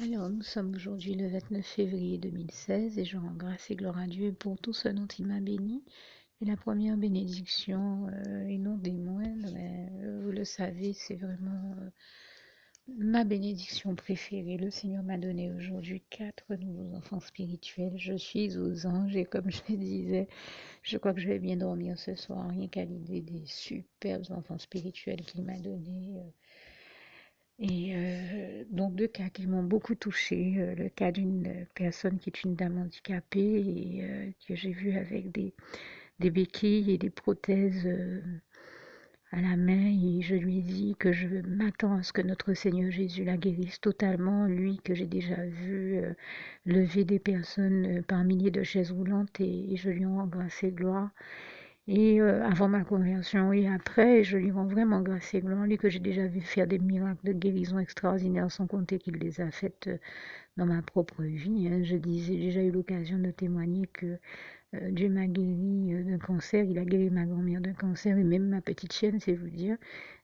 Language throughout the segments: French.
Alors, nous sommes aujourd'hui le 29 février 2016 et je rends grâce et gloire à Dieu pour tout ce dont il m'a béni. Et la première bénédiction, et non des moindres, vous le savez, c'est vraiment ma bénédiction préférée. Le Seigneur m'a donné aujourd'hui 4 nouveaux enfants spirituels. Je suis aux anges et comme je le disais, je crois que je vais bien dormir ce soir, rien qu'à l'idée des superbes enfants spirituels qu'il m'a donnés. Donc 2 cas qui m'ont beaucoup touchée. Le cas d'une personne qui est une dame handicapée et que j'ai vue avec des béquilles et des prothèses à la main. Et je lui ai dit que je m'attends à ce que notre Seigneur Jésus la guérisse totalement. Lui que j'ai déjà vu lever des personnes par milliers de chaises roulantes et je lui en rends grâce et gloire. Et avant ma conversion et après, je lui rends vraiment grâce et gloire, lui que j'ai déjà vu faire des miracles de guérison extraordinaires, sans compter qu'il les a faites dans ma propre vie. Hein. J'ai déjà eu l'occasion de témoigner que Dieu m'a guéri d'un cancer, il a guéri ma grand-mère d'un cancer et même ma petite chienne, c'est vous dire.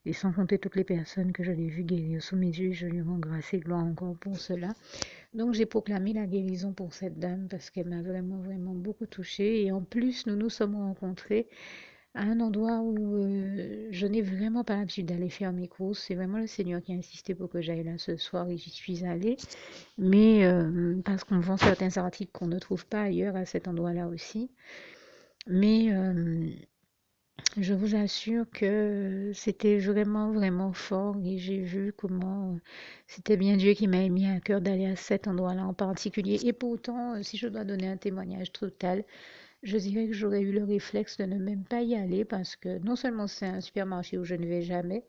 Et sans compter toutes les personnes que je l'ai vu guérir sous mes yeux, je lui rends grâce et gloire encore pour cela. Donc j'ai proclamé la guérison pour cette dame parce qu'elle m'a vraiment, vraiment beaucoup touchée. Et en plus, nous nous sommes rencontrés à un endroit où je n'ai vraiment pas l'habitude d'aller faire mes courses. C'est vraiment le Seigneur qui a insisté pour que j'aille là ce soir et j'y suis allée. Mais parce qu'on vend certains articles qu'on ne trouve pas ailleurs à cet endroit-là aussi. Mais je vous assure que c'était vraiment, vraiment fort et j'ai vu comment c'était bien Dieu qui m'a mis à cœur d'aller à cet endroit-là en particulier. Et pourtant, si je dois donner un témoignage total, je dirais que j'aurais eu le réflexe de ne même pas y aller parce que non seulement c'est un supermarché où je ne vais jamais,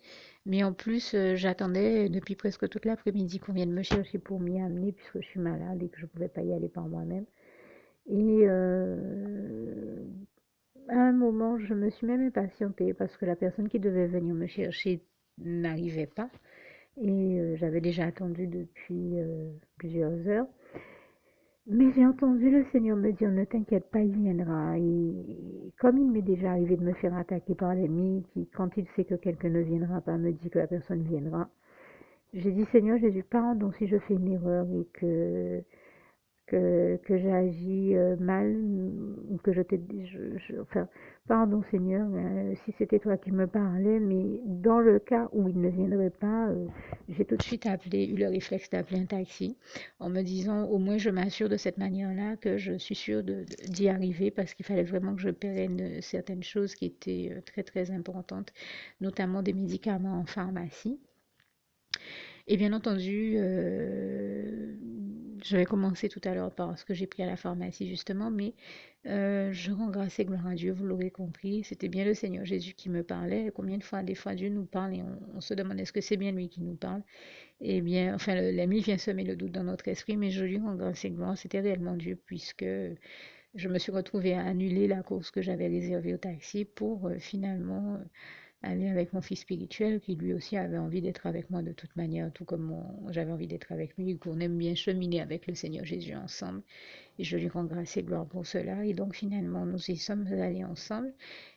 mais en plus j'attendais depuis presque toute l'après-midi qu'on vienne me chercher pour m'y amener puisque je suis malade et que je ne pouvais pas y aller par moi-même. Et à un moment, je me suis même impatientée parce que la personne qui devait venir me chercher n'arrivait pas. Et j'avais déjà attendu depuis plusieurs heures. Mais j'ai entendu le Seigneur me dire, ne t'inquiète pas, il viendra. Et comme il m'est déjà arrivé de me faire attaquer par l'ennemi, qui, quand il sait que quelqu'un ne viendra pas, me dit que la personne viendra, j'ai dit, Seigneur Jésus, pardon si je fais une erreur et que j'ai agi mal, ou que enfin, pardon Seigneur, si c'était toi qui me parlais, mais dans le cas où il ne viendrait pas, j'ai tout de suite eu le réflexe d'appeler un taxi en me disant au moins je m'assure de cette manière-là que je suis sûre d'y arriver parce qu'il fallait vraiment que je pérenne certaines choses qui étaient très très importantes, notamment des médicaments en pharmacie. Et bien entendu, je vais commencer tout à l'heure par ce que j'ai pris à la pharmacie justement, mais je rends grâce et gloire à Dieu, vous l'aurez compris, c'était bien le Seigneur Jésus qui me parlait. Et combien de fois, des fois, Dieu nous parle et on se demande est-ce que c'est bien lui qui nous parle. Eh bien, enfin, l'ennemi vient semer le doute dans notre esprit, mais je lui rends grâce et gloire, c'était réellement Dieu, puisque je me suis retrouvée à annuler la course que j'avais réservée au taxi pour finalement aller avec mon fils spirituel qui lui aussi avait envie d'être avec moi de toute manière, tout comme j'avais envie d'être avec lui, qu'on aime bien cheminer avec le Seigneur Jésus ensemble. Et je lui rends grâce et gloire pour cela. Et donc finalement, nous y sommes allés ensemble.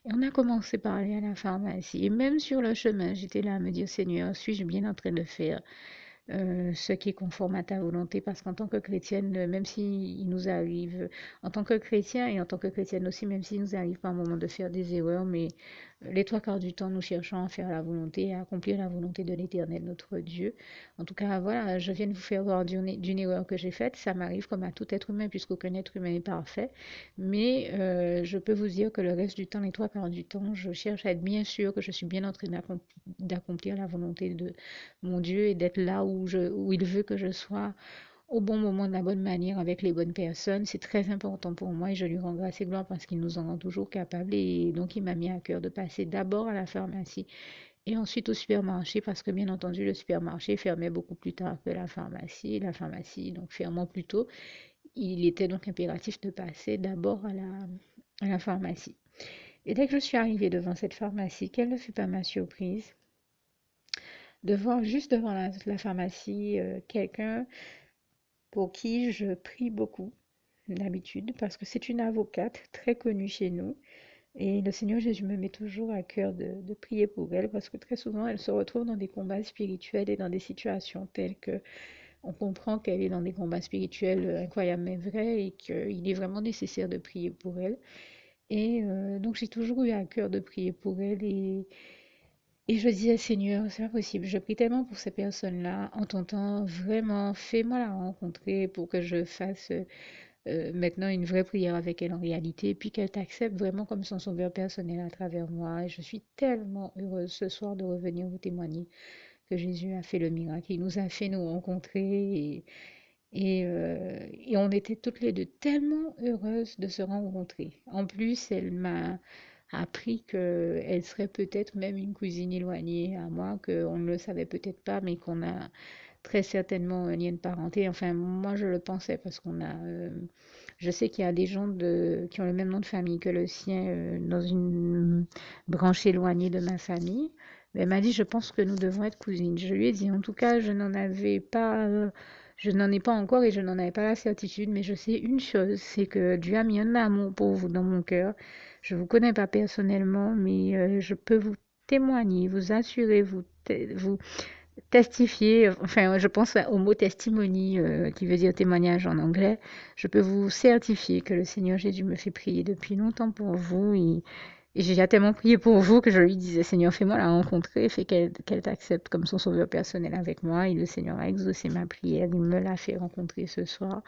Et on a commencé par aller à la pharmacie. Et même sur le chemin, j'étais là à me dire, Seigneur, suis-je bien en train de faire ce qui est conforme à ta volonté, parce qu'en tant que chrétienne, même s'il nous arrive, en tant que chrétien et en tant que chrétienne aussi, même s'il nous arrive par un moment de faire des erreurs, mais les 3 quarts du temps, nous cherchons à faire la volonté, à accomplir la volonté de l'Éternel, notre Dieu. En tout cas, voilà, je viens de vous faire voir d'une erreur que j'ai faite. Ça m'arrive comme à tout être humain, puisqu'aucun être humain est parfait. Mais je peux vous dire que le reste du temps, les 3 quarts du temps, je cherche à être bien sûr que je suis bien en train d'accomplir la volonté de mon Dieu et d'être là où il veut que je sois au bon moment, de la bonne manière, avec les bonnes personnes. C'est très important pour moi et je lui rends grâce et gloire parce qu'il nous en rend toujours capables. Et donc, il m'a mis à cœur de passer d'abord à la pharmacie et ensuite au supermarché parce que, bien entendu, le supermarché fermait beaucoup plus tard que la pharmacie. La pharmacie, donc, fermant plus tôt. Il était donc impératif de passer d'abord à la pharmacie. Et dès que je suis arrivée devant cette pharmacie, quelle ne fut pas ma surprise de voir juste devant la pharmacie quelqu'un pour qui je prie beaucoup d'habitude, parce que c'est une avocate très connue chez nous. Et le Seigneur Jésus me met toujours à cœur de prier pour elle, parce que très souvent, elle se retrouve dans des combats spirituels et dans des situations telles que on comprend qu'elle est dans des combats spirituels incroyables mais vrais et qu'il est vraiment nécessaire de prier pour elle. Et donc j'ai toujours eu à cœur de prier pour elle et je disais, Seigneur, c'est pas possible. Je prie tellement pour ces personnes-là en ton temps. Vraiment, fais-moi la rencontrer pour que je fasse maintenant une vraie prière avec elle en réalité, et puis qu'elle t'accepte vraiment comme son sauveur personnel à travers moi. Et je suis tellement heureuse ce soir de revenir vous témoigner que Jésus a fait le miracle. Il nous a fait nous rencontrer et on était toutes les deux tellement heureuses de se rencontrer. En plus, elle m'a appris qu'elle serait peut-être même une cousine éloignée à moi, qu'on ne le savait peut-être pas, mais qu'on a très certainement un lien de parenté. Enfin, moi, je le pensais parce qu'on a... je sais qu'il y a des gens qui ont le même nom de famille que le sien dans une branche éloignée de ma famille. Mais elle m'a dit, je pense que nous devons être cousines. Je lui ai dit, en tout cas, je n'en ai pas encore et je n'en avais pas la certitude, mais je sais une chose, c'est que Dieu a mis un amour pour vous dans mon cœur. Je ne vous connais pas personnellement, mais je peux vous témoigner, vous assurer, vous testifier, enfin je pense au mot testimony qui veut dire témoignage en anglais. Je peux vous certifier que le Seigneur Jésus me fait prier depuis longtemps pour vous et j'ai déjà tellement prié pour vous que je lui disais, Seigneur, fais-moi la rencontrer, fais qu'elle t'accepte comme son sauveur personnel avec moi. Et le Seigneur a exaucé ma prière, il me l'a fait rencontrer ce soir.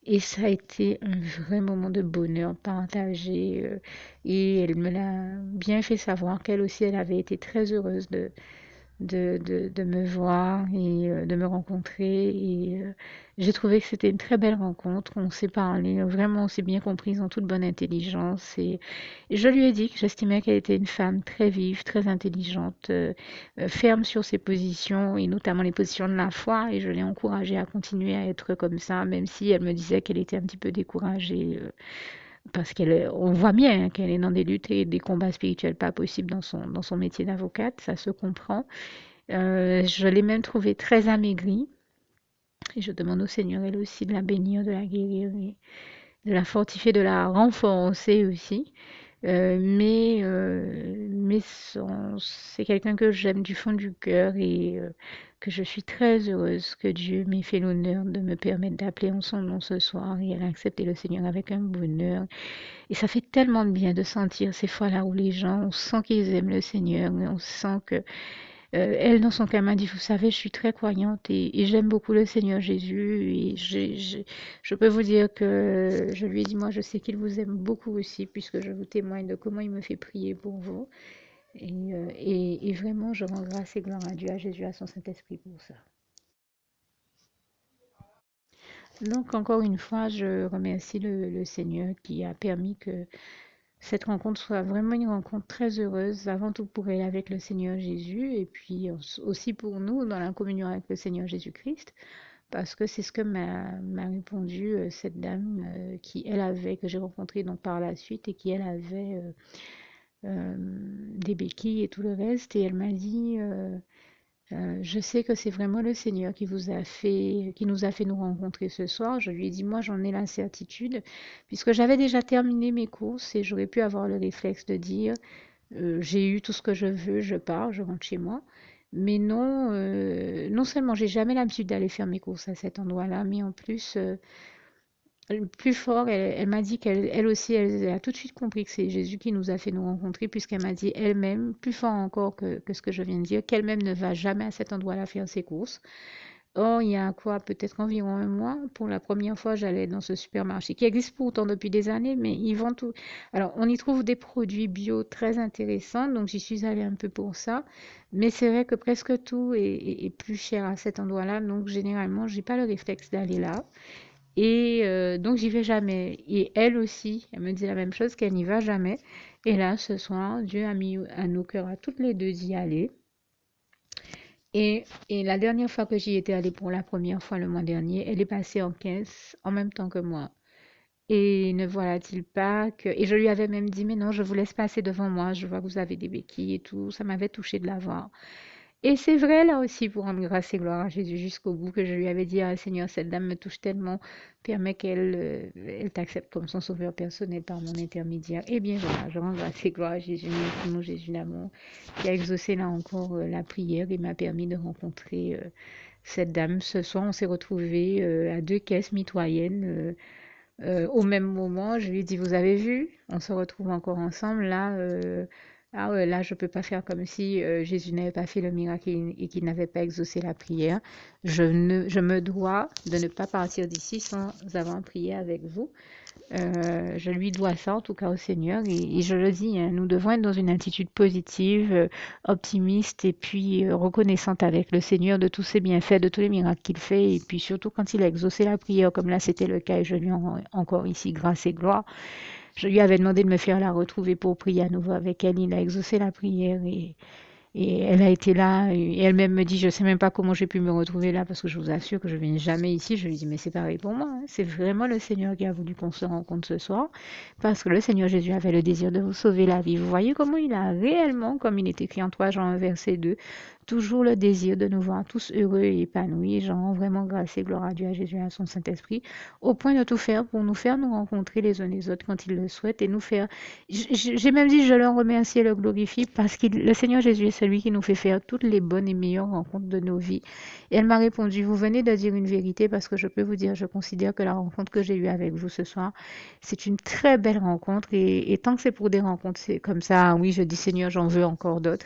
Et ça a été un vrai moment de bonheur partagé. Et elle me l'a bien fait savoir qu'elle aussi, elle avait été très heureuse de me voir et de me rencontrer. Et j'ai trouvé que c'était une très belle rencontre. On s'est parlé, vraiment, on s'est bien compris en toute bonne intelligence. Et je lui ai dit que j'estimais qu'elle était une femme très vive, très intelligente, ferme sur ses positions et notamment les positions de la foi. Et je l'ai encouragée à continuer à être comme ça, même si elle me disait qu'elle était un petit peu découragée. Parce on voit bien hein, qu'elle est dans des luttes et des combats spirituels pas possibles dans son métier d'avocate, ça se comprend. Je l'ai même trouvée très amaigrie. Et je demande au Seigneur, elle aussi, de la bénir, de la guérir, et de la fortifier, de la renforcer aussi. Mais c'est quelqu'un que j'aime du fond du cœur et que je suis très heureuse que Dieu m'ait fait l'honneur de me permettre d'appeler en son nom ce soir et elle a accepté le Seigneur avec un bonheur. Et ça fait tellement de bien de sentir ces fois-là où les gens, on sent qu'ils aiment le Seigneur, mais on sent que elle, dans son cas, m'a dit, vous savez, je suis très croyante et j'aime beaucoup le Seigneur Jésus. Et je peux vous dire que je lui ai dit, moi, je sais qu'il vous aime beaucoup aussi, puisque je vous témoigne de comment il me fait prier pour vous. Et vraiment, je rends grâce et gloire à Dieu, à Jésus, à son Saint-Esprit pour ça. Donc, encore une fois, je remercie le Seigneur qui a permis que cette rencontre soit vraiment une rencontre très heureuse, avant tout pour elle avec le Seigneur Jésus, et puis aussi pour nous dans la communion avec le Seigneur Jésus-Christ, parce que c'est ce que m'a répondu cette dame qui, elle avait, que j'ai rencontrée donc par la suite, et qui, elle avait des béquilles et tout le reste, et elle m'a dit... je sais que c'est vraiment le Seigneur qui nous a fait nous rencontrer ce soir. Je lui ai dit, moi, j'en ai la certitude, puisque j'avais déjà terminé mes courses et j'aurais pu avoir le réflexe de dire, j'ai eu tout ce que je veux, je pars, je rentre chez moi. Mais non, non seulement j'ai jamais l'habitude d'aller faire mes courses à cet endroit-là, mais en plus, plus fort, elle m'a dit elle aussi, elle a tout de suite compris que c'est Jésus qui nous a fait nous rencontrer, puisqu'elle m'a dit elle-même, plus fort encore que ce que je viens de dire, qu'elle-même ne va jamais à cet endroit-là faire ses courses. Or, il y a quoi, peut-être environ un mois, pour la première fois, j'allais dans ce supermarché qui existe pourtant depuis des années, mais ils vendent tout. Alors, on y trouve des produits bio très intéressants, donc j'y suis allée un peu pour ça. Mais c'est vrai que presque tout est plus cher à cet endroit-là, donc généralement, j'ai pas le réflexe d'aller là. Et donc, j'y vais jamais. Et elle aussi, elle me dit la même chose, qu'elle n'y va jamais. Et là, ce soir, Dieu a mis à nos cœurs à toutes les deux d'y aller. Et la dernière fois que j'y étais allée pour la première fois le mois dernier, elle est passée en caisse en même temps que moi. Et ne voilà-t-il pas que... Et je lui avais même dit, mais non, je vous laisse passer devant moi, je vois que vous avez des béquilles et tout. Ça m'avait touché de la voir. Et c'est vrai là aussi pour rendre grâce et gloire à Jésus jusqu'au bout que je lui avais dit, ah Seigneur, cette dame me touche tellement, permets qu'elle elle t'accepte comme son sauveur personnel par mon intermédiaire. Et bien voilà, je rends grâce et gloire à Jésus, mon Jésus d'amour, qui a exaucé là encore la prière et m'a permis de rencontrer cette dame. Ce soir, on s'est retrouvés à deux caisses mitoyennes. Au même moment, je lui ai dit, vous avez vu, on se retrouve encore ensemble. Là, ah ouais, là, je peux pas faire comme si Jésus n'avait pas fait le miracle et qu'il n'avait pas exaucé la prière. Je me dois de ne pas partir d'ici sans avoir prié avec vous. Je lui dois ça, en tout cas au Seigneur. Et je le dis, hein, nous devons être dans une attitude positive, optimiste et puis reconnaissante avec le Seigneur de tous ses bienfaits, de tous les miracles qu'il fait. Et puis surtout quand il a exaucé la prière, comme là c'était le cas, et je lui en rends encore ici grâce et gloire. Je lui avais demandé de me faire la retrouver pour prier à nouveau avec elle. Il a exaucé la prière et elle a été là et elle-même me dit, je sais même pas comment j'ai pu me retrouver là parce que je vous assure que je viens jamais ici. Je lui dis, mais c'est pareil pour moi, hein. C'est vraiment le Seigneur qui a voulu qu'on se rencontre ce soir parce que le Seigneur Jésus avait le désir de vous sauver la vie. Vous voyez comment il a réellement, comme il est écrit en 3 Jean 1, verset 2, toujours le désir de nous voir tous heureux et épanouis. J'en rends vraiment grâce et gloire à Dieu, à Jésus et à son Saint-Esprit, au point de tout faire pour nous faire nous rencontrer les uns les autres quand il le souhaite et nous faire. J'ai même dit, je le remercie et le glorifie parce que le Seigneur Jésus est celui qui nous fait faire toutes les bonnes et meilleures rencontres de nos vies. Et elle m'a répondu, vous venez de dire une vérité parce que je peux vous dire, je considère que la rencontre que j'ai eue avec vous ce soir, c'est une très belle rencontre et tant que c'est pour des rencontres c'est comme ça, oui, je dis Seigneur, j'en veux encore d'autres.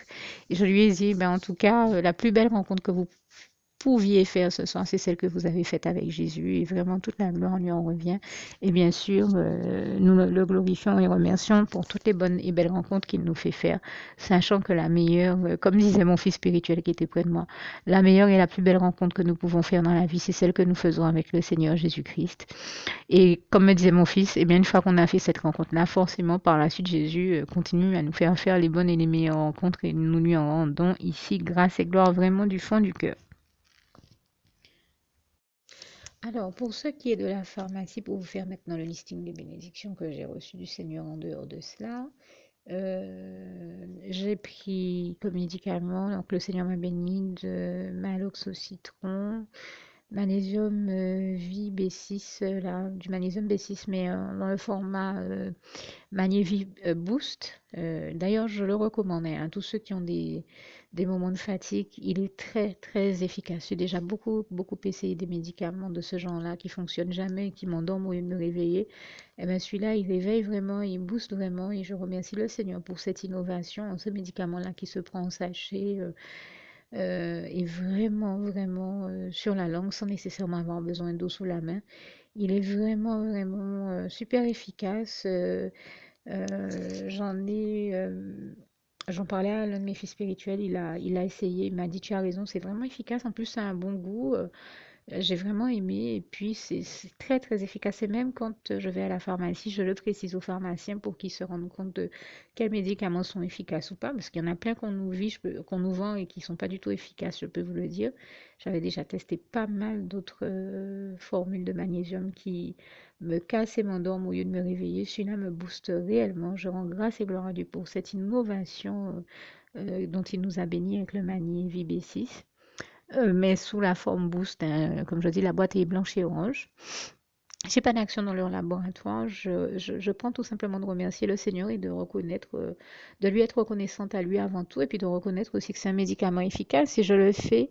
Et je lui ai dit, ben, en tout cas, la plus belle rencontre que vous pouviez faire ce soir, c'est celle que vous avez faite avec Jésus. Et vraiment, toute la gloire lui en revient. Et bien sûr, nous le glorifions et remercions pour toutes les bonnes et belles rencontres qu'il nous fait faire, sachant que la meilleure, comme disait mon fils spirituel qui était près de moi, la meilleure et la plus belle rencontre que nous pouvons faire dans la vie, c'est celle que nous faisons avec le Seigneur Jésus-Christ. Et comme me disait mon fils, eh bien, une fois qu'on a fait cette rencontre-là, forcément, par la suite, Jésus continue à nous faire faire les bonnes et les meilleures rencontres et nous lui en rendons ici grâce et gloire vraiment du fond du cœur. Alors, pour ce qui est de la pharmacie, pour vous faire maintenant le listing des bénédictions que j'ai reçues du Seigneur en dehors de cela, j'ai pris comme médicament, donc le Seigneur m'a béni de Malox au citron, magnésium V B6, là, du magnésium B6, mais dans le format Magnévi Boost. D'ailleurs, je le recommande hein, à tous ceux qui ont des moments de fatigue. Il est très, très efficace. J'ai déjà beaucoup essayé des médicaments de ce genre-là qui fonctionnent jamais, qui m'endorment au lieu de me réveiller. Et bien celui-là, il éveille vraiment, il booste vraiment. Et je remercie le Seigneur pour cette innovation. Ce médicament-là qui se prend en sachet est vraiment sur la langue sans nécessairement avoir besoin d'eau sous la main. Il est vraiment super efficace. J'en parlais à l'un de mes fils spirituels, il a essayé, il m'a dit tu as raison, c'est vraiment efficace, en plus ça a un bon goût, j'ai vraiment aimé et puis c'est très efficace et même quand je vais à la pharmacie, je le précise aux pharmaciens pour qu'ils se rendent compte de quels médicaments sont efficaces ou pas parce qu'il y en a plein qu'on nous vend et qui sont pas du tout efficaces, je peux vous le dire. J'avais déjà testé pas mal d'autres formules de magnésium qui me cassent et m'endorment au lieu de me réveiller. Celui-là me booste réellement. Je rends grâce et gloire à Dieu pour cette innovation dont il nous a bénis avec le Magné VB6 mais sous la forme boost, hein. Comme je dis, la boîte est blanche et orange. J'ai pas d'action dans leur laboratoire. Je prends tout simplement de remercier le Seigneur et de reconnaître, de lui être reconnaissante à lui avant tout, et puis de reconnaître aussi que c'est un médicament efficace. Et je le fais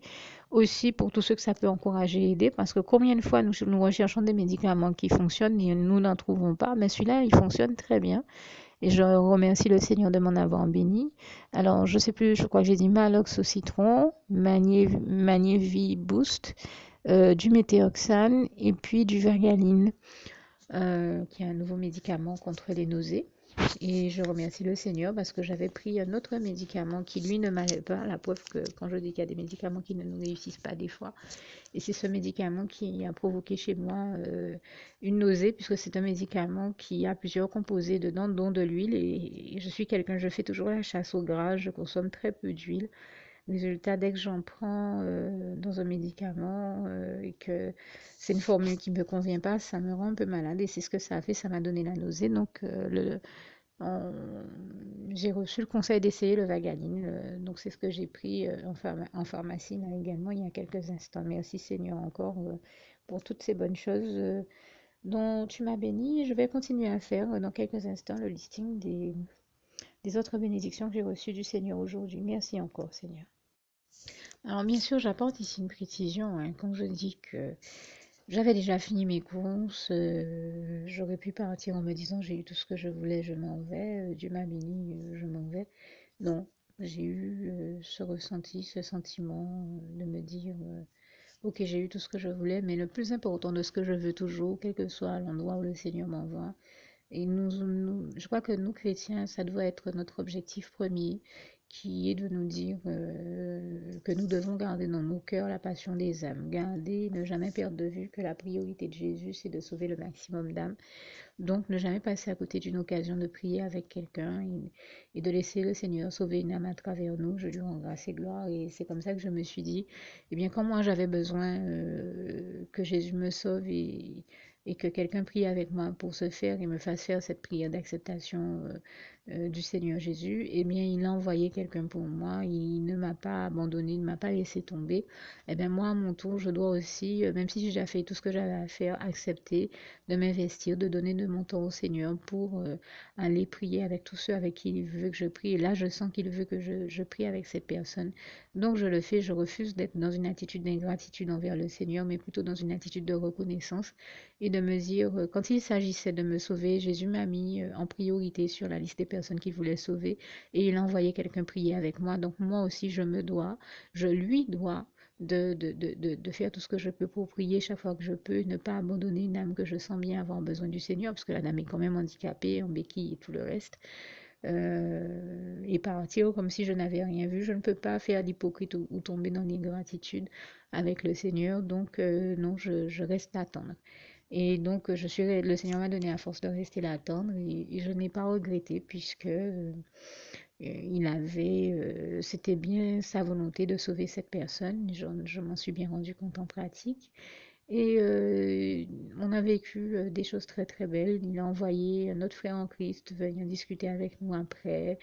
aussi pour tous ceux que ça peut encourager et aider, parce que combien de fois nous recherchons des médicaments qui fonctionnent et nous n'en trouvons pas, mais celui-là, il fonctionne très bien. Et je remercie le Seigneur de m'en avoir béni. Alors, je sais plus, je crois que j'ai dit Malox au citron, Magnévi Boost, du méthoxane et puis du Vergaline, qui est un nouveau médicament contre les nausées. Et je remercie le Seigneur parce que j'avais pris un autre médicament qui, lui, ne m'allait pas. La preuve que quand je dis qu'il y a des médicaments qui ne nous réussissent pas des fois, et c'est ce médicament qui a provoqué chez moi une nausée, puisque c'est un médicament qui a plusieurs composés dedans, dont de l'huile. Et je suis quelqu'un, je fais toujours la chasse au gras, je consomme très peu d'huile. Résultat, dès que j'en prends dans un médicament et que c'est une formule qui ne me convient pas, ça me rend un peu malade. Et c'est ce que ça a fait, ça m'a donné la nausée. Donc, on- j'ai reçu le conseil d'essayer le Vagaline. Donc, c'est ce que j'ai pris en pharmacie là, également il y a quelques instants. Merci Seigneur encore pour toutes ces bonnes choses dont tu m'as béni. Je vais continuer à faire dans quelques instants le listing des autres bénédictions que j'ai reçues du Seigneur aujourd'hui. Merci encore Seigneur. Alors bien sûr, j'apporte ici une précision, hein, quand je dis que j'avais déjà fini mes courses, j'aurais pu partir en me disant j'ai eu tout ce que je voulais, je m'en vais, Dieu m'a béni, je m'en vais. Non, j'ai eu ce ressenti, ce sentiment de me dire ok, j'ai eu tout ce que je voulais, mais le plus important de ce que je veux toujours, quel que soit l'endroit où le Seigneur m'envoie, et je crois que nous, chrétiens, ça doit être notre objectif premier, qui est de nous dire que nous devons garder dans nos cœurs la passion des âmes, garder, ne jamais perdre de vue que la priorité de Jésus, c'est de sauver le maximum d'âmes. Donc, ne jamais passer à côté d'une occasion de prier avec quelqu'un et de laisser le Seigneur sauver une âme à travers nous. Je lui rends grâce et gloire. Et c'est comme ça que je me suis dit, eh bien, quand moi j'avais besoin que Jésus me sauve et que quelqu'un prie avec moi pour se faire et me fasse faire cette prière d'acceptation du Seigneur Jésus, eh bien, il a envoyé quelqu'un pour moi. Il ne m'a pas abandonné, il ne m'a pas laissé tomber. Eh bien, moi, à mon tour, je dois aussi, même si j'ai déjà fait tout ce que j'avais à faire, accepter de m'investir, de donner de mon temps au Seigneur pour aller prier avec tous ceux avec qui il veut que je prie. Et là, je sens qu'il veut que je prie avec cette personne. Donc, je le fais. Je refuse d'être dans une attitude d'ingratitude envers le Seigneur, mais plutôt dans une attitude de reconnaissance et de me dire, quand il s'agissait de me sauver, Jésus m'a mis en priorité sur la liste des personnes qu'il voulait sauver et il a envoyé quelqu'un prier avec moi. Donc, moi aussi, je lui dois de faire tout ce que je peux pour prier chaque fois que je peux, ne pas abandonner une âme que je sens bien avoir besoin du Seigneur, parce que la dame est quand même handicapée, en béquille et tout le reste, et partir comme si je n'avais rien vu. Je ne peux pas faire d'hypocrite ou tomber dans l'ingratitude avec le Seigneur, donc non, je reste à attendre. Et donc, le Seigneur m'a donné la force de rester là à attendre et je n'ai pas regretté puisque c'était bien sa volonté de sauver cette personne. Je m'en suis bien rendu compte en pratique. Et on a vécu des choses très très belles. Il a envoyé notre frère en Christ venir discuter avec nous après.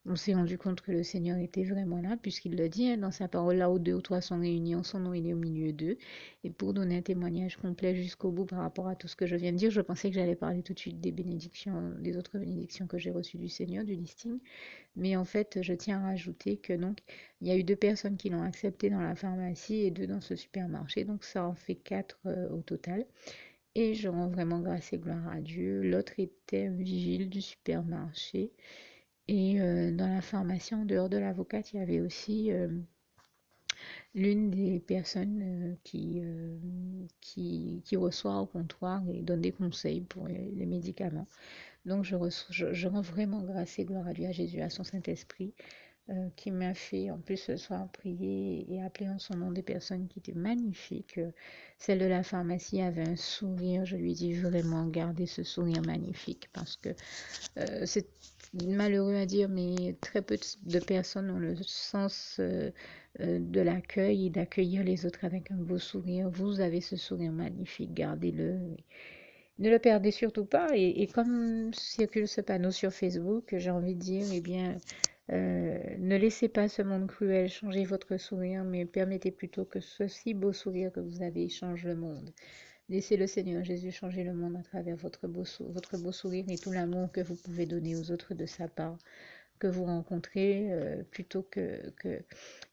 On s'est rendu compte que le Seigneur était vraiment là, puisqu'il le dit hein, dans sa parole, là où deux ou trois sont réunis en son nom, il est au milieu d'eux. Et pour donner un témoignage complet jusqu'au bout par rapport à tout ce que je viens de dire, je pensais que j'allais parler tout de suite des bénédictions, des autres bénédictions que j'ai reçues du Seigneur, du listing. Mais en fait, je tiens à rajouter que donc, il y a eu deux personnes qui l'ont accepté dans la pharmacie et deux dans ce supermarché. Donc, ça en fait quatre au total. Et je rends vraiment grâce et gloire à Dieu. L'autre était un vigile du supermarché. Et dans la pharmacie, en dehors de l'avocate, il y avait aussi l'une des personnes qui reçoit au comptoir et donne des conseils pour les médicaments. Donc je rends vraiment grâce et gloire à Dieu, à Jésus, à son Saint-Esprit, qui m'a fait en plus ce soir prier et appeler en son nom des personnes qui étaient magnifiques. Celle de la pharmacie avait un sourire, je lui dis vraiment gardez ce sourire magnifique parce que c'est malheureux à dire, mais très peu de personnes ont le sens de l'accueil et d'accueillir les autres avec un beau sourire. Vous avez ce sourire magnifique, gardez-le. Ne le perdez surtout pas. Et comme circule ce panneau sur Facebook, j'ai envie de dire, eh bien, ne laissez pas ce monde cruel changer votre sourire, mais permettez plutôt que ce si beau sourire que vous avez change le monde. Laissez le Seigneur Jésus changer le monde à travers votre beau sourire et tout l'amour que vous pouvez donner aux autres de sa part, que vous rencontrez, plutôt que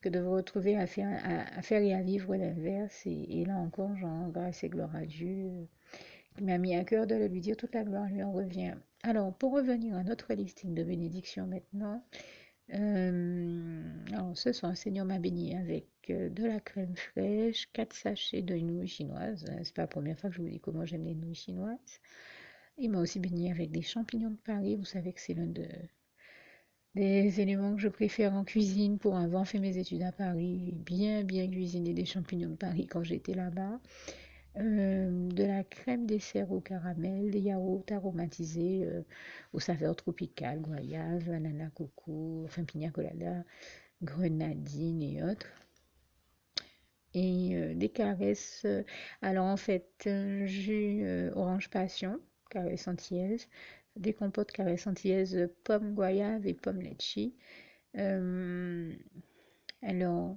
de vous retrouver à faire et à vivre l'inverse. Et là encore, j'en grâce et gloire à Dieu, qui m'a mis à cœur de le lui dire, toute la gloire lui en revient. Alors, pour revenir à notre listing de bénédictions maintenant, alors ce soir, le Seigneur m'a béni avec de la crème fraîche, 4 sachets de nouilles chinoises. C'est pas la première fois que je vous dis comment j'aime les nouilles chinoises. Il m'a aussi béni avec des champignons de Paris. Vous savez que c'est des éléments que je préfère en cuisine pour avoir fait mes études à Paris. Bien, bien cuisiner des champignons de Paris quand j'étais là-bas. De la crème dessert au caramel, des yaourts aromatisés aux saveurs tropicales, goyave, ananas, coco, enfin pina colada, grenadine et autres. Et des caresses, alors en fait, un jus orange passion, caresse antillaise, des compotes caresse antillaise, pomme goyave et pomme litchi. Euh, alors,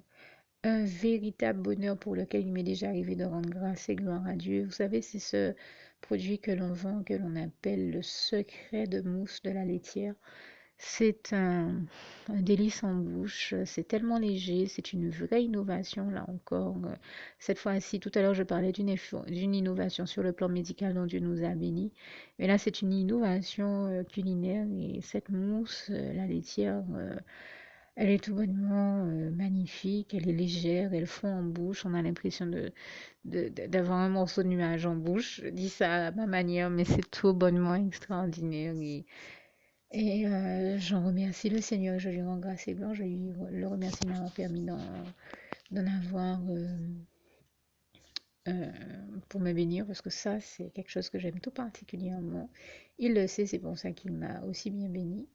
un véritable bonheur pour lequel il m'est déjà arrivé de rendre grâce et gloire à Dieu. Vous savez, c'est ce produit que l'on vend, que l'on appelle le secret de mousse de la laitière. C'est un délice en bouche, c'est tellement léger, c'est une vraie innovation là encore. Cette fois-ci, tout à l'heure je parlais d'une innovation sur le plan médical dont Dieu nous a bénis, mais là c'est une innovation culinaire et cette mousse, la laitière, elle est tout bonnement magnifique, elle est légère, elle fond en bouche, on a l'impression d'avoir un morceau de nuage en bouche. Je dis ça à ma manière, mais c'est tout bonnement extraordinaire. J'en remercie le Seigneur, je lui rends grâce et gloire, je lui le remercie de m'avoir permis d'en avoir euh, pour me bénir, parce que ça, c'est quelque chose que j'aime tout particulièrement. Il le sait, c'est pour ça qu'il m'a aussi bien béni.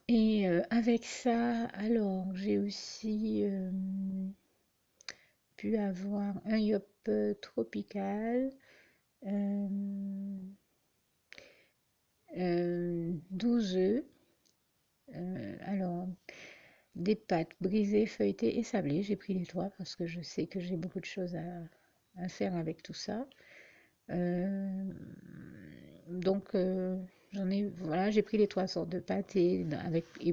Et avec ça, alors, j'ai aussi pu avoir un yop tropical, euh, 12 œufs, alors des pâtes brisées, feuilletées et sablées. J'ai pris les trois parce que je sais que j'ai beaucoup de choses à faire avec tout ça. Euh, voilà, j'ai pris les trois sortes de pâtes et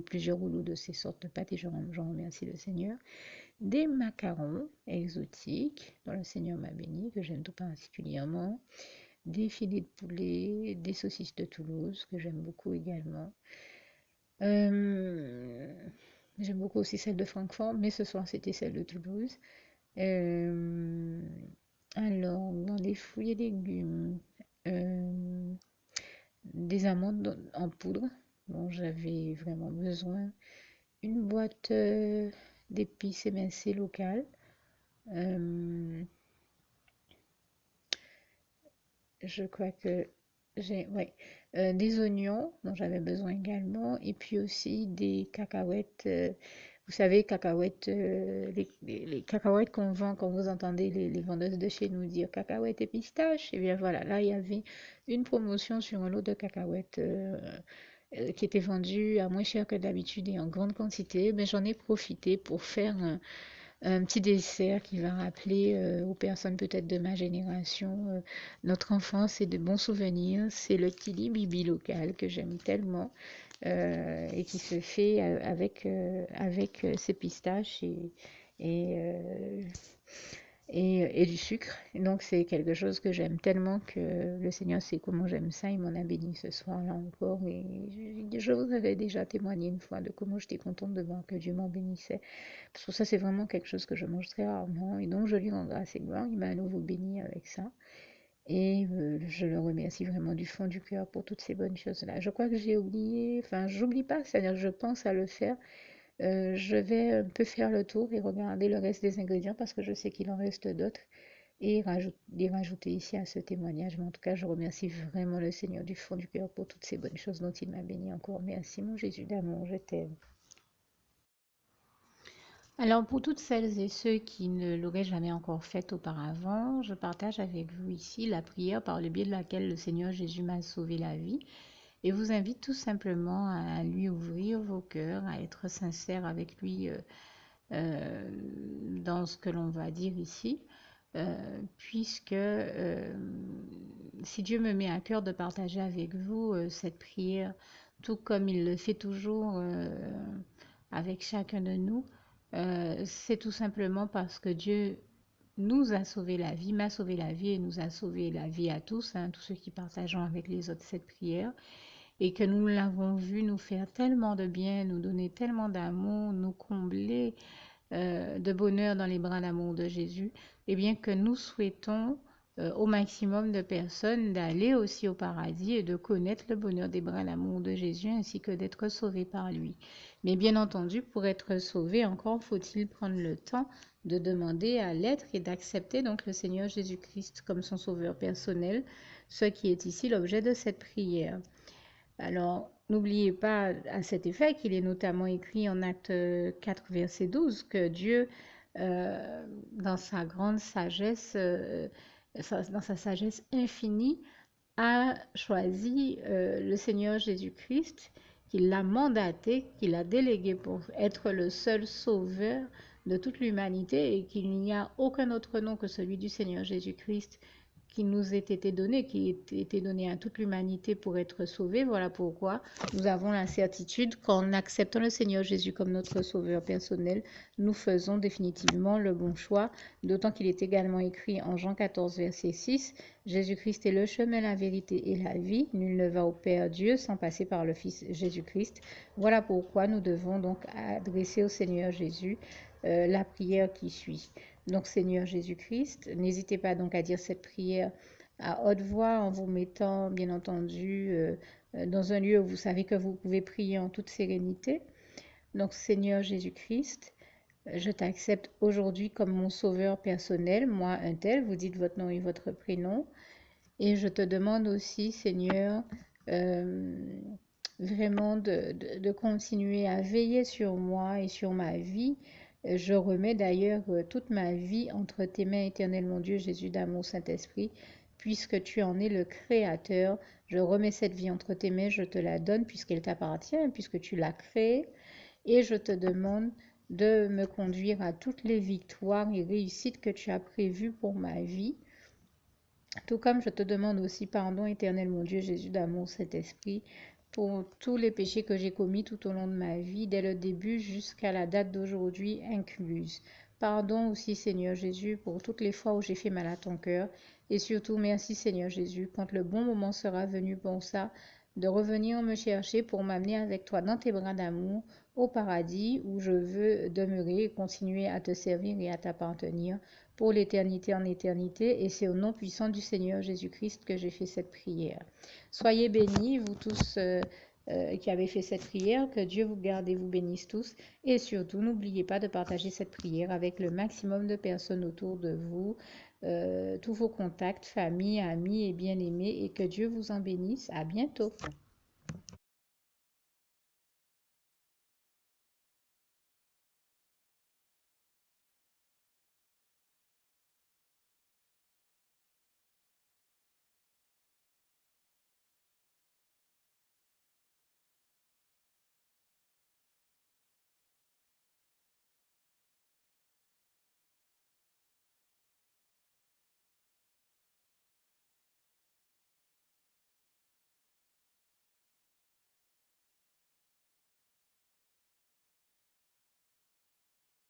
plusieurs rouleaux de ces sortes de pâtes et j'en remercie le Seigneur. Des macarons exotiques dont le Seigneur m'a béni, que j'aime tout particulièrement. Des filets de poulet, des saucisses de Toulouse que j'aime beaucoup également. Euh, J'aime beaucoup aussi celle de Francfort, mais ce soir c'était celle de Toulouse. Euh, alors, dans les fruits et légumes, euh, des amandes en poudre dont j'avais vraiment besoin. Une boîte d'épices émincées locales. Euh, je crois que j'ai, ouais, des oignons dont j'avais besoin également, et puis aussi des cacahuètes. Vous savez, cacahuètes, les cacahuètes qu'on vend quand vous entendez les vendeuses de chez nous dire cacahuètes et pistaches. Et bien voilà, là il y avait une promotion sur un lot de cacahuètes qui était vendu à moins cher que d'habitude et en grande quantité. Mais j'en ai profité pour faire un petit dessert qui va rappeler aux personnes peut-être de ma génération notre enfance et de bons souvenirs. C'est le Kili Bibi local que j'aime tellement et qui se fait avec ses pistaches et, euh, et du sucre. Donc c'est quelque chose que j'aime tellement que le Seigneur sait comment j'aime ça. Il m'en a béni ce soir-là encore. Et je vous avais déjà témoigné une fois de comment j'étais contente de voir que Dieu m'en bénissait. Parce que ça, c'est vraiment quelque chose que je mange très rarement. Et donc, je lui rends grâce et gloire. Il m'a à nouveau béni avec ça. Et je le remercie vraiment du fond du cœur pour toutes ces bonnes choses-là. Je crois que j'ai oublié, enfin, j'oublie pas, c'est-à-dire que je pense à le faire. Je vais un peu faire le tour et regarder le reste des ingrédients parce que je sais qu'il en reste d'autres et les rajouter ici à ce témoignage. Mais en tout cas, je remercie vraiment le Seigneur du fond du cœur pour toutes ces bonnes choses dont il m'a béni encore. Merci, mon Jésus d'amour, je t'aime. Alors, pour toutes celles et ceux qui ne l'auraient jamais encore fait auparavant, je partage avec vous ici la prière par le biais de laquelle le Seigneur Jésus m'a sauvé la vie et vous invite tout simplement à lui ouvrir vos cœurs, à être sincère avec lui euh, dans ce que l'on va dire ici, puisque si Dieu me met à cœur de partager avec vous cette prière, tout comme il le fait toujours avec chacun de nous, c'est tout simplement parce que Dieu nous a sauvé la vie, m'a sauvé la vie et nous a sauvé la vie à tous, hein, tous ceux qui partageons avec les autres cette prière, et que nous l'avons vu nous faire tellement de bien, nous donner tellement d'amour, nous combler de bonheur dans les bras d'amour de Jésus, et bien que nous souhaitons au maximum de personnes d'aller aussi au paradis et de connaître le bonheur des bras d'amour de Jésus ainsi que d'être sauvés par lui. Mais bien entendu, pour être sauvé, encore faut-il prendre le temps de demander à l'être et d'accepter donc le Seigneur Jésus-Christ comme son sauveur personnel, ce qui est ici l'objet de cette prière. Alors, n'oubliez pas à cet effet qu'il est notamment écrit en Acte 4, verset 12, que Dieu, dans sa grande sagesse, dans sa sagesse infinie, a choisi le Seigneur Jésus-Christ, qu'il l'a mandaté, qu'il a délégué pour être le seul sauveur de toute l'humanité et qu'il n'y a aucun autre nom que celui du Seigneur Jésus-Christ qui nous ait été donné, qui ait été donné à toute l'humanité pour être sauvée. Voilà pourquoi nous avons la certitude qu'en acceptant le Seigneur Jésus comme notre sauveur personnel, nous faisons définitivement le bon choix, d'autant qu'il est également écrit en Jean 14, verset 6, Jésus-Christ est le chemin, la vérité et la vie. Nul ne va au Père Dieu sans passer par le Fils Jésus-Christ. Voilà pourquoi nous devons donc adresser au Seigneur Jésus la prière qui suit. Donc, Seigneur Jésus-Christ, n'hésitez pas donc à dire cette prière à haute voix en vous mettant, bien entendu, dans un lieu où vous savez que vous pouvez prier en toute sérénité. Donc, Seigneur Jésus-Christ, je t'accepte aujourd'hui comme mon sauveur personnel, moi un tel, vous dites votre nom et votre prénom. Et je te demande aussi, Seigneur, vraiment de continuer à veiller sur moi et sur ma vie. Je remets d'ailleurs toute ma vie entre tes mains, éternel mon Dieu, Jésus d'amour, Saint-Esprit, puisque tu en es le Créateur. Je remets cette vie entre tes mains, je te la donne puisqu'elle t'appartient, puisque tu l'as créée. Et je te demande de me conduire à toutes les victoires et réussites que tu as prévues pour ma vie. Tout comme je te demande aussi pardon, éternel mon Dieu, Jésus d'amour, Saint-Esprit, pour tous les péchés que j'ai commis tout au long de ma vie, dès le début jusqu'à la date d'aujourd'hui incluse. Pardon aussi, Seigneur Jésus, pour toutes les fois où j'ai fait mal à ton cœur. Et surtout, merci, Seigneur Jésus, quand le bon moment sera venu pour ça, de revenir me chercher pour m'amener avec toi dans tes bras d'amour au paradis où je veux demeurer et continuer à te servir et à t'appartenir pour l'éternité en éternité. Et c'est au nom puissant du Seigneur Jésus-Christ que j'ai fait cette prière. Soyez bénis, vous tous qui avez fait cette prière. Que Dieu vous garde et vous bénisse tous. Et surtout, n'oubliez pas de partager cette prière avec le maximum de personnes autour de vous, tous vos contacts, famille, amis et bien-aimés. Et que Dieu vous en bénisse. À bientôt.